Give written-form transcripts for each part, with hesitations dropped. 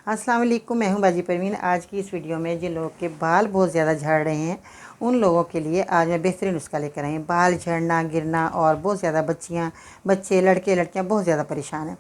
अस्सलाम वालेकुम, मैं हूं बाजी परवीन। आज की इस वीडियो में जिन लोगों के बाल बहुत ज़्यादा झड़ रहे हैं उन लोगों के लिए आज मैं बेहतरीन नुस्खा लेकर आई हूँ। बाल झड़ना, गिरना और बहुत ज़्यादा बच्चे, लड़के लड़कियाँ बहुत ज़्यादा परेशान हैं।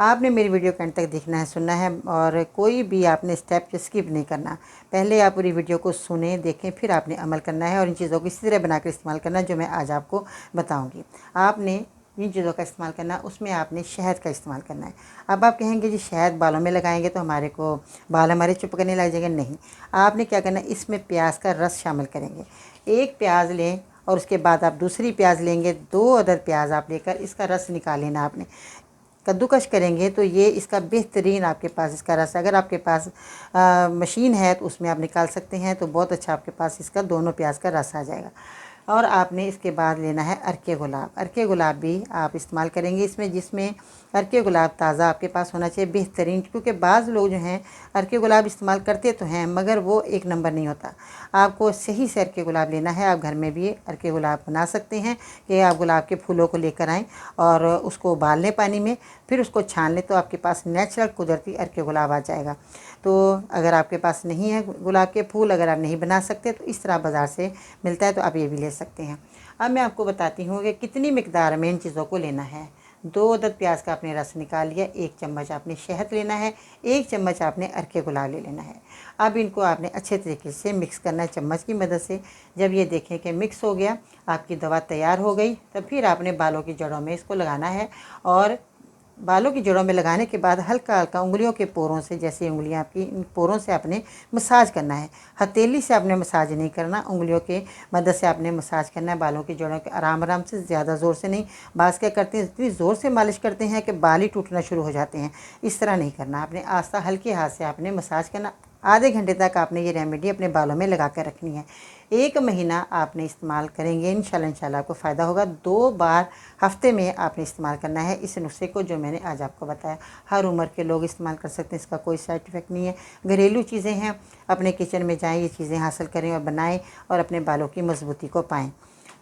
आपने मेरी वीडियो के अंत तक देखना है, सुनना है और कोई भी आपने स्टेप स्किप नहीं करना। पहले आप पूरी वीडियो को सुने, देखें, फिर आपने अमल करना है और इन चीज़ों को इसी तरह बनाकर इस्तेमाल करना है जो मैं आज आपको बताऊँगी। आपने जिन चीज़ों का इस्तेमाल करना है उसमें आपने शहद का इस्तेमाल करना है। अब आप कहेंगे जी शहद बालों में लगाएंगे तो हमारे को बाल हमारे चिपकने लग जाएंगे। नहीं, आपने क्या करना है, इसमें प्याज का रस शामिल करेंगे। एक प्याज लें और उसके बाद आप दूसरी प्याज लेंगे। 2 अदद प्याज आप लेकर इसका रस निकाल लेना। आपने कद्दूकश करेंगे तो ये इसका बेहतरीन आपके पास इसका रस, अगर आपके पास मशीन है तो उसमें आप निकाल सकते हैं तो बहुत अच्छा आपके पास इसका दोनों प्याज का रस आ जाएगा। और आपने इसके बाद लेना है अरके गुलाब। अरके गुलाब भी आप इस्तेमाल करेंगे इसमें, जिसमें अरके गुलाब ताज़ा आपके पास होना चाहिए, बेहतरीन। क्योंकि बाज़ लोग जो हैं अरके गुलाब इस्तेमाल करते तो हैं मगर वो एक नंबर नहीं होता। आपको सही से अरके गुलाब लेना है। आप घर में भी अरके गुलाब बना सकते हैं कि आप गुलाब के फूलों को लेकर आएँ और उसको उबाल लें पानी में, फिर उसको छान लें तो आपके पास नेचुरल कुदरती अरके गुलाब आ जाएगा। तो अगर आपके पास नहीं है गुलाब के फूल, अगर आप नहीं बना सकते तो इस तरह बाज़ार से मिलता है तो आप ये भी ले सकते हैं। अब मैं आपको बताती हूँ कि कितनी मिकदार में इन चीज़ों को लेना है। 2 अदद प्याज का आपने रस निकाल लिया, 1 चम्मच आपने शहद लेना है, 1 चम्मच आपने अरके गुलाब ले लेना है। अब इनको आपने अच्छे तरीके से मिक्स करना है चम्मच की मदद से। जब ये देखें कि मिक्स हो गया, आपकी दवा तैयार हो गई, तब फिर आपने बालों की जड़ों में इसको लगाना है। और बालों की जड़ों में लगाने के बाद हल्का हल्का उंगलियों के पोरों से, जैसे उंगलियां आपकी, इन पोरों से आपने मसाज करना है। हथेली से आपने मसाज नहीं करना, उंगलियों के मदद से आपने मसाज करना है बालों की जड़ों के, आराम आराम से, ज़्यादा ज़ोर से नहीं। बाज़ क्या करते हैं, इतनी ज़ोर से मालिश करते हैं कि बाल ही टूटना शुरू हो जाते हैं। इस तरह नहीं करना, आपने आस्था हल्के हाथ से आपने मसाज करना। आधे घंटे तक आपने ये रेमेडी अपने बालों में लगा कर रखनी है। 1 महीना आपने इस्तेमाल करेंगे, इंशाल्लाह आपको फ़ायदा होगा। 2 बार हफ्ते में आपने इस्तेमाल करना है इस नुस्खे को जो मैंने आज आपको बताया। हर उम्र के लोग इस्तेमाल कर सकते हैं, इसका कोई साइड इफ़ेक्ट नहीं है। घरेलू चीज़ें हैं, अपने किचन में जाएँ, ये चीज़ें हासिल करें और बनाएं और अपने बालों की मजबूती को पाएँ।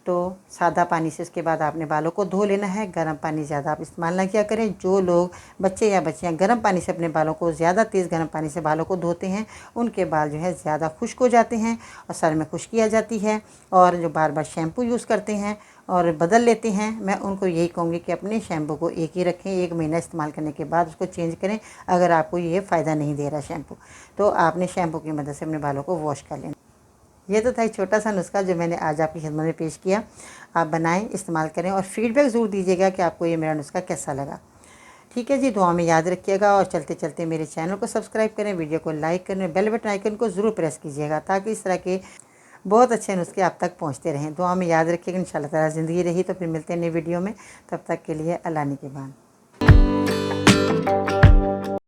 तो सादा पानी से उसके बाद आपने बालों को धो लेना है। गर्म पानी ज़्यादा आप इस्तेमाल ना किया करें। जो लोग, बच्चे या बच्चियाँ, गर्म पानी से अपने बालों को, ज़्यादा तेज़ गर्म पानी से बालों को धोते हैं, उनके बाल जो है ज़्यादा खुश्क हो जाते हैं और सर में खुश्की आ जाती है। और जो बार बार शैम्पू यूज़ करते हैं और बदल लेते हैं, मैं उनको यही कहूँगी कि अपने शैम्पू को एक ही रखें। 1 महीना इस्तेमाल करने के बाद उसको चेंज करें अगर आपको ये फ़ायदा नहीं दे रहा शैम्पू, तो आपने शैम्पू की मदद से अपने बालों को वॉश कर लेना। ये तो था एक छोटा सा नुस्खा जो मैंने आज आपकी खिदमत में पेश किया। आप बनाएं, इस्तेमाल करें और फ़ीडबैक ज़रूर दीजिएगा कि आपको ये मेरा नुस्खा कैसा लगा। ठीक है जी, दुआ में याद रखिएगा और चलते चलते मेरे चैनल को सब्सक्राइब करें, वीडियो को लाइक करें, बेल बटन आइकन को ज़रूर प्रेस कीजिएगा ताकि इस तरह के बहुत अच्छे नुस्खे आप तक पहुँचते रहें। दुआ में याद रखिएगा। इंशाल्लाह ताला ज़िंदगी रही तो फिर मिलते हैं नई वीडियो में। तब तक के लिए अल्लाह निगहबान।